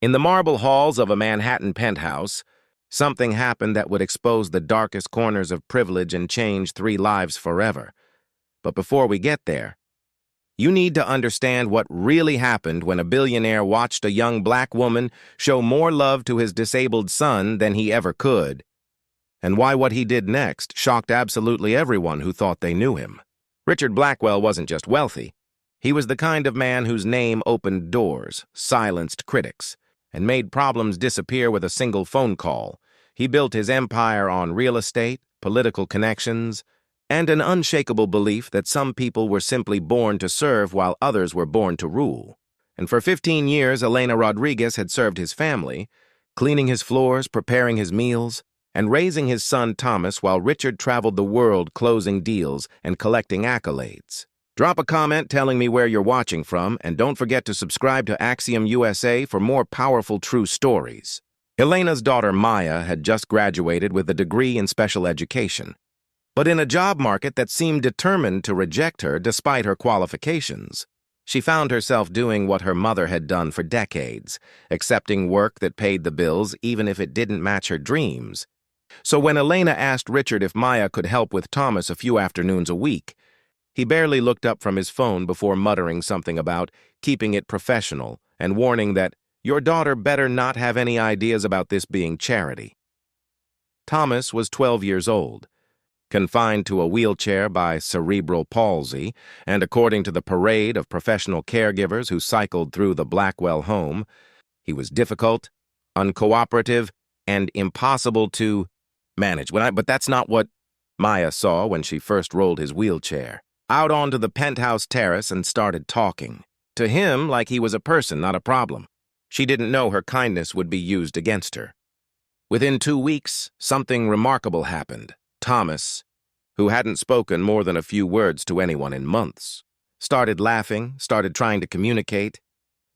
In the marble halls of a Manhattan penthouse, something happened that would expose the darkest corners of privilege and change 3 lives forever. But before we get there, you need to understand what really happened when a billionaire watched a young black woman show more love to his disabled son than he ever could, and why what he did next shocked absolutely everyone who thought they knew him. Richard Blackwell wasn't just wealthy. He was the kind of man whose name opened doors, silenced critics, and made problems disappear with a single phone call. He built his empire on real estate, political connections, and an unshakable belief that some people were simply born to serve while others were born to rule. And for 15 years, Elena Rodriguez had served his family, cleaning his floors, preparing his meals, and raising his son Thomas while Richard traveled the world closing deals and collecting accolades. Drop a comment telling me where you're watching from, and don't forget to subscribe to Axiom USA for more powerful true stories. Elena's daughter Maya had just graduated with a degree in special education, but in a job market that seemed determined to reject her despite her qualifications. She found herself doing what her mother had done for decades, accepting work that paid the bills even if it didn't match her dreams. So when Elena asked Richard if Maya could help with Thomas a few afternoons a week, he barely looked up from his phone before muttering something about keeping it professional and warning that your daughter better not have any ideas about this being charity. Thomas was 12 years old, confined to a wheelchair by cerebral palsy, and according to the parade of professional caregivers who cycled through the Blackwell home, he was difficult, uncooperative, and impossible to manage. But that's not what Maya saw when she first rolled his wheelchair out onto the penthouse terrace and started talking to him like he was a person, not a problem. She didn't know her kindness would be used against her. Within 2 weeks, something remarkable happened. Thomas, who hadn't spoken more than a few words to anyone in months, started laughing, started trying to communicate,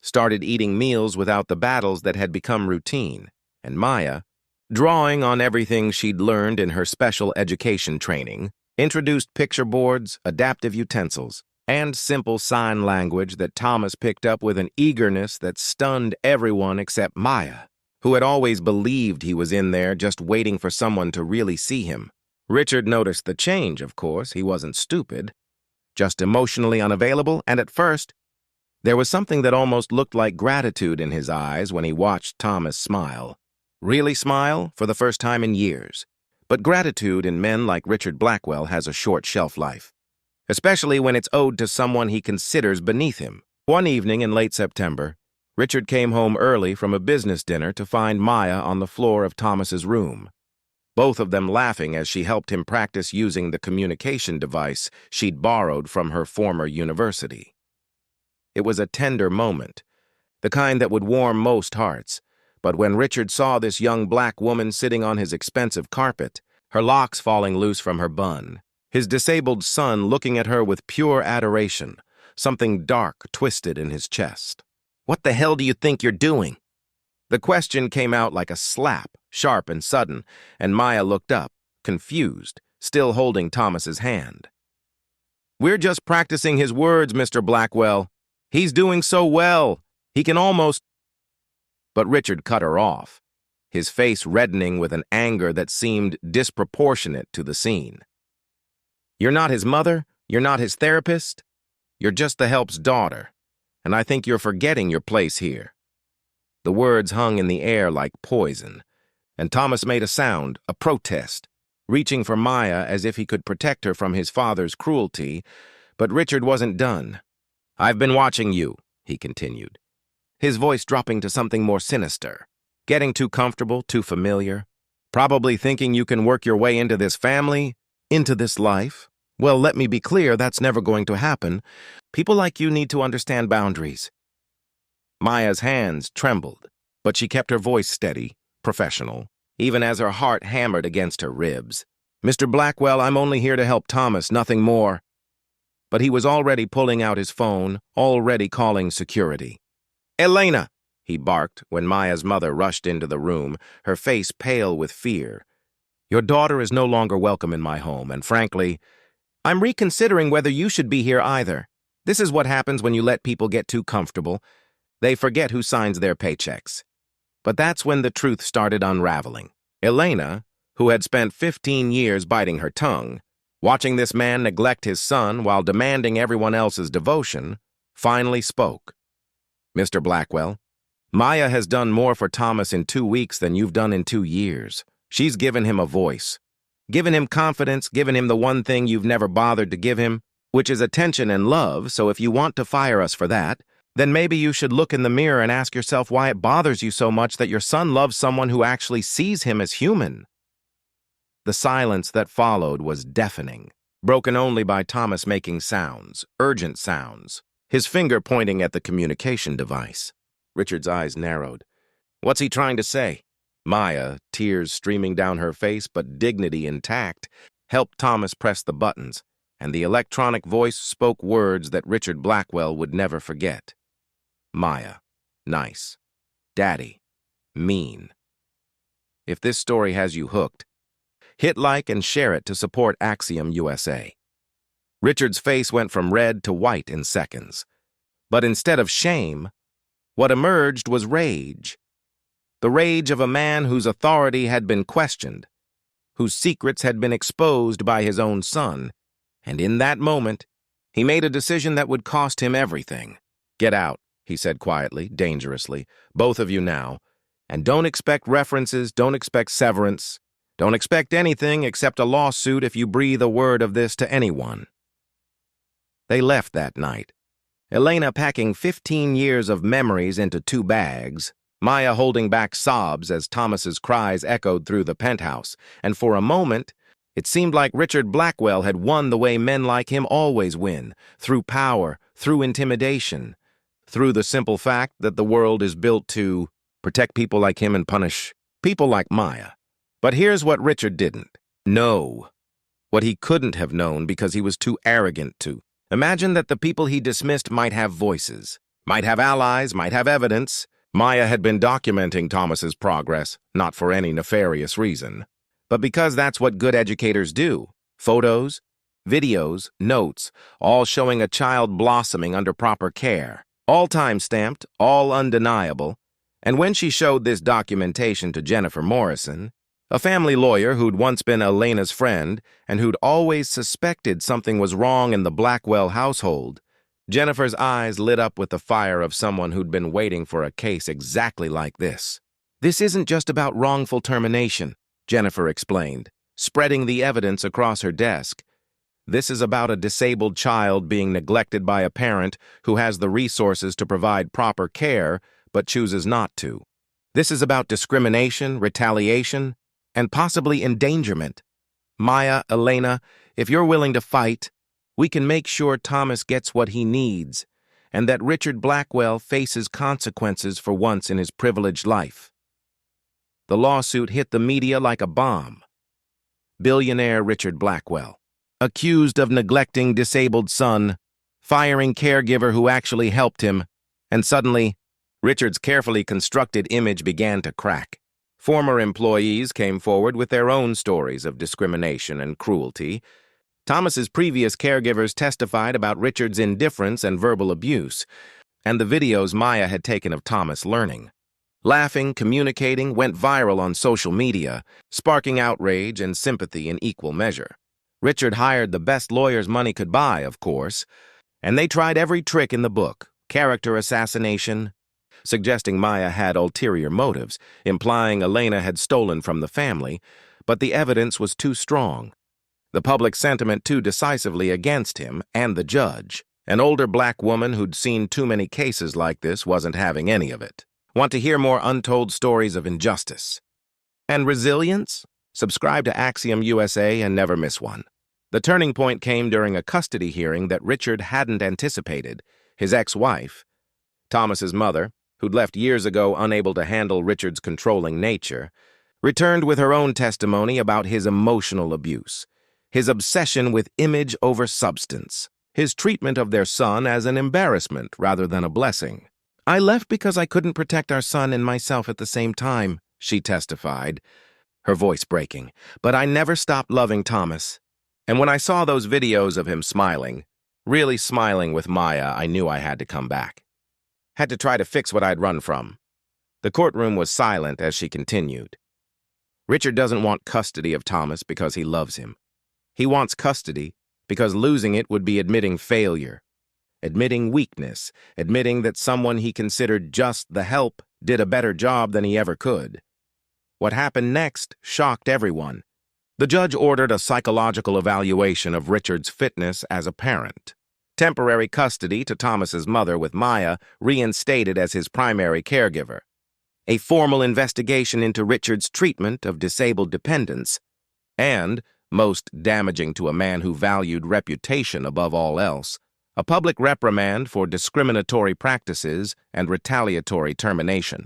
started eating meals without the battles that had become routine. And Maya, drawing on everything she'd learned in her special education training, introduced picture boards, adaptive utensils, and simple sign language that Thomas picked up with an eagerness that stunned everyone except Maya, who had always believed he was in there just waiting for someone to really see him. Richard noticed the change, of course. He wasn't stupid, just emotionally unavailable, and at first, there was something that almost looked like gratitude in his eyes when he watched Thomas smile. Really smile for the first time in years. But gratitude in men like Richard Blackwell has a short shelf life, especially when it's owed to someone he considers beneath him. One evening in late September, Richard came home early from a business dinner to find Maya on the floor of Thomas's room, both of them laughing as she helped him practice using the communication device she'd borrowed from her former university. It was a tender moment, the kind that would warm most hearts. But when Richard saw this young black woman sitting on his expensive carpet, her locks falling loose from her bun, his disabled son looking at her with pure adoration, something dark twisted in his chest. "What the hell do you think you're doing?" The question came out like a slap, sharp and sudden, and Maya looked up, confused, still holding Thomas's hand. "We're just practicing his words, Mr. Blackwell. He's doing so well. He can almost—" But Richard cut her off, his face reddening with an anger that seemed disproportionate to the scene. "You're not his mother, you're not his therapist, you're just the help's daughter, and I think you're forgetting your place here." The words hung in the air like poison, and Thomas made a sound, a protest, reaching for Maya as if he could protect her from his father's cruelty, but Richard wasn't done. "I've been watching you," he continued, his voice dropping to something more sinister. "Getting too comfortable, too familiar, probably thinking you can work your way into this family, into this life. Well, let me be clear, that's never going to happen. People like you need to understand boundaries." Maya's hands trembled, but she kept her voice steady, professional, even as her heart hammered against her ribs. "Mr. Blackwell, I'm only here to help Thomas, nothing more." But he was already pulling out his phone, already calling security. "Elena!" he barked when Maya's mother rushed into the room, her face pale with fear. "Your daughter is no longer welcome in my home, and frankly, I'm reconsidering whether you should be here either. This is what happens when you let people get too comfortable. They forget who signs their paychecks." But that's when the truth started unraveling. Elena, who had spent 15 years biting her tongue, watching this man neglect his son while demanding everyone else's devotion, finally spoke. "Mr. Blackwell, Maya has done more for Thomas in 2 weeks than you've done in 2 years. She's given him a voice, given him confidence, given him the one thing you've never bothered to give him, which is attention and love. So if you want to fire us for that, then maybe you should look in the mirror and ask yourself why it bothers you so much that your son loves someone who actually sees him as human." The silence that followed was deafening, broken only by Thomas making sounds, urgent sounds, his finger pointing at the communication device. Richard's eyes narrowed. What's he trying to say? Maya, tears streaming down her face but dignity intact, helped Thomas press the buttons, and the electronic voice spoke words that Richard Blackwell would never forget. Maya, nice. Daddy, mean. If this story has you hooked, hit like and share it to support Axiom USA. Richard's face went from red to white in seconds. But instead of shame, what emerged was rage. The rage of a man whose authority had been questioned, whose secrets had been exposed by his own son, and in that moment, he made a decision that would cost him everything. "Get out," he said quietly, dangerously, "both of you now, and don't expect references, don't expect severance, don't expect anything except a lawsuit if you breathe a word of this to anyone." They left that night, Elena packing 15 years of memories into 2 bags, Maya holding back sobs as Thomas's cries echoed through the penthouse, and for a moment, it seemed like Richard Blackwell had won the way men like him always win, through power, through intimidation, through the simple fact that the world is built to protect people like him and punish people like Maya. But here's what Richard didn't know, what he couldn't have known because he was too arrogant to. Imagine that the people he dismissed might have voices, might have allies, might have evidence. Maya had been documenting Thomas's progress, not for any nefarious reason, but because that's what good educators do. Photos, videos, notes, all showing a child blossoming under proper care, all time-stamped, all undeniable. And when she showed this documentation to Jennifer Morrison, a family lawyer who'd once been Elena's friend and who'd always suspected something was wrong in the Blackwell household, Jennifer's eyes lit up with the fire of someone who'd been waiting for a case exactly like this. "This isn't just about wrongful termination," Jennifer explained, spreading the evidence across her desk. "This is about a disabled child being neglected by a parent who has the resources to provide proper care but chooses not to. This is about discrimination, retaliation, and possibly endangerment. Maya, Elena, if you're willing to fight, we can make sure Thomas gets what he needs, and that Richard Blackwell faces consequences for once in his privileged life." The lawsuit hit the media like a bomb. Billionaire Richard Blackwell, accused of neglecting disabled son, firing caregiver who actually helped him, and suddenly, Richard's carefully constructed image began to crack. Former employees came forward with their own stories of discrimination and cruelty. Thomas's previous caregivers testified about Richard's indifference and verbal abuse, and the videos Maya had taken of Thomas learning, laughing, communicating, went viral on social media, sparking outrage and sympathy in equal measure. Richard hired the best lawyers money could buy, of course, and they tried every trick in the book: character assassination, suggesting Maya had ulterior motives, implying Elena had stolen from the family, but the evidence was too strong. The public sentiment too decisively against him and the judge. An older black woman who'd seen too many cases like this wasn't having any of it. Want to hear more untold stories of injustice and resilience? Subscribe to Axiom USA and never miss one. The turning point came during a custody hearing that Richard hadn't anticipated. His ex-wife, Thomas's mother, who'd left years ago unable to handle Richard's controlling nature, returned with her own testimony about his emotional abuse, his obsession with image over substance, his treatment of their son as an embarrassment rather than a blessing. "I left because I couldn't protect our son and myself at the same time," she testified, her voice breaking. "But I never stopped loving Thomas. And when I saw those videos of him smiling, really smiling with Maya, I knew I had to come back. Had to try to fix what I'd run from. The courtroom was silent as she continued. Richard doesn't want custody of Thomas because he loves him. He wants custody because losing it would be admitting failure, admitting weakness, admitting that someone he considered just the help did a better job than he ever could. What happened next shocked everyone. The judge ordered a psychological evaluation of Richard's fitness as a parent. Temporary custody to Thomas's mother with Maya reinstated as his primary caregiver. A formal investigation into Richard's treatment of disabled dependents, and, most damaging to a man who valued reputation above all else, a public reprimand for discriminatory practices and retaliatory termination.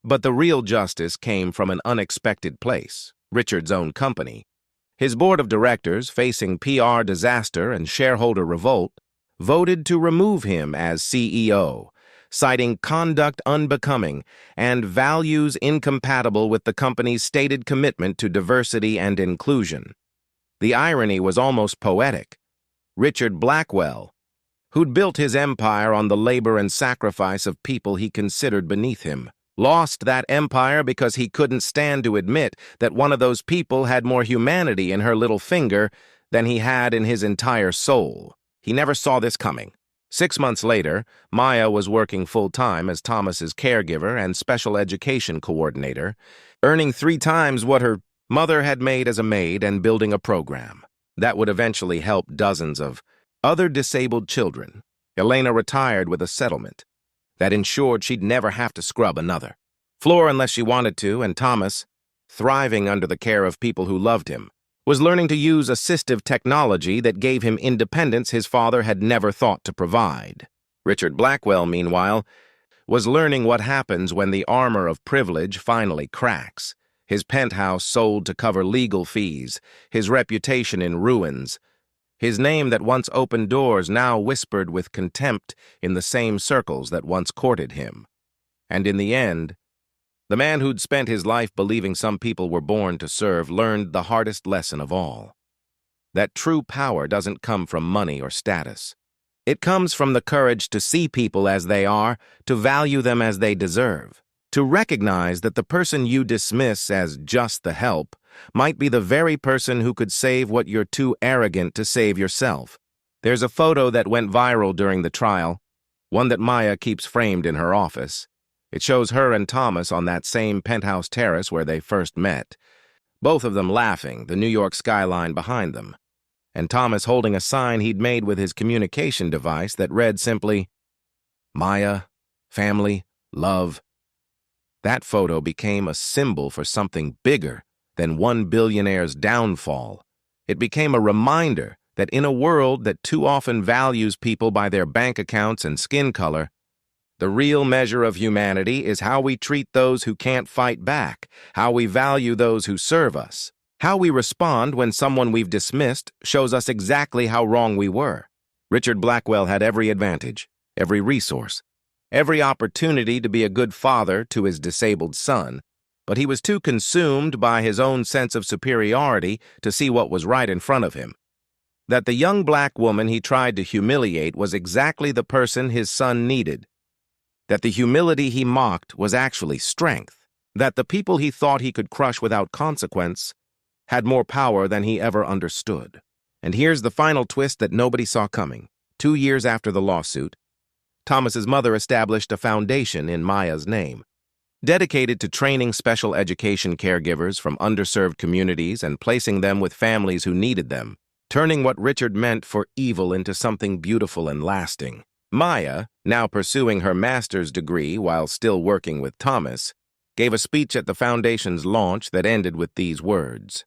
But the real justice came from an unexpected place, Richard's own company. His board of directors, facing PR disaster and shareholder revolt, voted to remove him as CEO, citing conduct unbecoming and values incompatible with the company's stated commitment to diversity and inclusion. The irony was almost poetic. Richard Blackwell, who'd built his empire on the labor and sacrifice of people he considered beneath him, lost that empire because he couldn't stand to admit that one of those people had more humanity in her little finger than he had in his entire soul. He never saw this coming. 6 months later, Maya was working full-time as Thomas's caregiver and special education coordinator, earning 3 times what her mother had made as a maid and building a program that would eventually help dozens of other disabled children. Elena retired with a settlement that ensured she'd never have to scrub another floor unless she wanted to, and Thomas, thriving under the care of people who loved him, was learning to use assistive technology that gave him independence his father had never thought to provide. Richard Blackwell, meanwhile, was learning what happens when the armor of privilege finally cracks. His penthouse sold to cover legal fees, his reputation in ruins, his name that once opened doors now whispered with contempt in the same circles that once courted him. And in the end, the man who'd spent his life believing some people were born to serve learned the hardest lesson of all. That true power doesn't come from money or status. It comes from the courage to see people as they are, to value them as they deserve, to recognize that the person you dismiss as just the help might be the very person who could save what you're too arrogant to save yourself. There's a photo that went viral during the trial, one that Maya keeps framed in her office. It shows her and Thomas on that same penthouse terrace where they first met, both of them laughing, the New York skyline behind them, and Thomas holding a sign he'd made with his communication device that read simply, "Maya, family, love." That photo became a symbol for something bigger than one billionaire's downfall. It became a reminder that in a world that too often values people by their bank accounts and skin color, the real measure of humanity is how we treat those who can't fight back, how we value those who serve us, how we respond when someone we've dismissed shows us exactly how wrong we were. Richard Blackwell had every advantage, every resource, every opportunity to be a good father to his disabled son, but he was too consumed by his own sense of superiority to see what was right in front of him. That the young black woman he tried to humiliate was exactly the person his son needed. That the humility he mocked was actually strength. That the people he thought he could crush without consequence had more power than he ever understood. And here's the final twist that nobody saw coming. 2 years after the lawsuit, Thomas's mother established a foundation in Maya's name, dedicated to training special education caregivers from underserved communities and placing them with families who needed them, turning what Richard meant for evil into something beautiful and lasting. Maya, now pursuing her master's degree while still working with Thomas, gave a speech at the foundation's launch that ended with these words.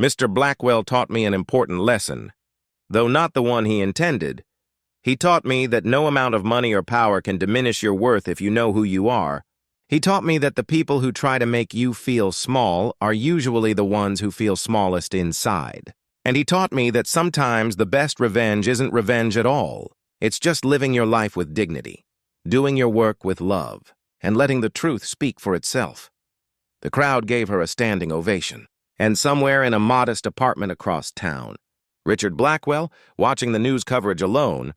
"Mr. Blackwell taught me an important lesson. Though not the one he intended, he taught me that no amount of money or power can diminish your worth if you know who you are. He taught me that the people who try to make you feel small are usually the ones who feel smallest inside. And he taught me that sometimes the best revenge isn't revenge at all. It's just living your life with dignity, doing your work with love, and letting the truth speak for itself." The crowd gave her a standing ovation. And somewhere in a modest apartment across town, Richard Blackwell, watching the news coverage alone,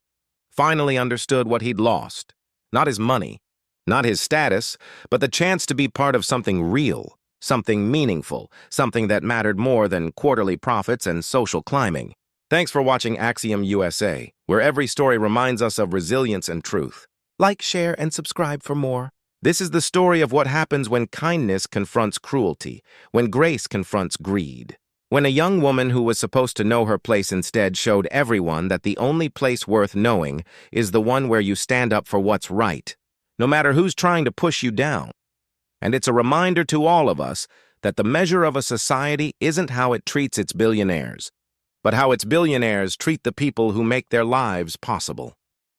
finally understood what he'd lost. Not his money, Not his status, but the chance to be part of something real, something meaningful, something that mattered more than quarterly profits and social climbing. Thanks for watching Axiom USA, where every story reminds us of resilience and truth. Like, share, and subscribe for more. This is the story of what happens when kindness confronts cruelty, when grace confronts greed. When a young woman who was supposed to know her place instead showed everyone that the only place worth knowing is the one where you stand up for what's right, no matter who's trying to push you down. And it's a reminder to all of us that the measure of a society isn't how it treats its billionaires, but how its billionaires treat the people who make their lives possible.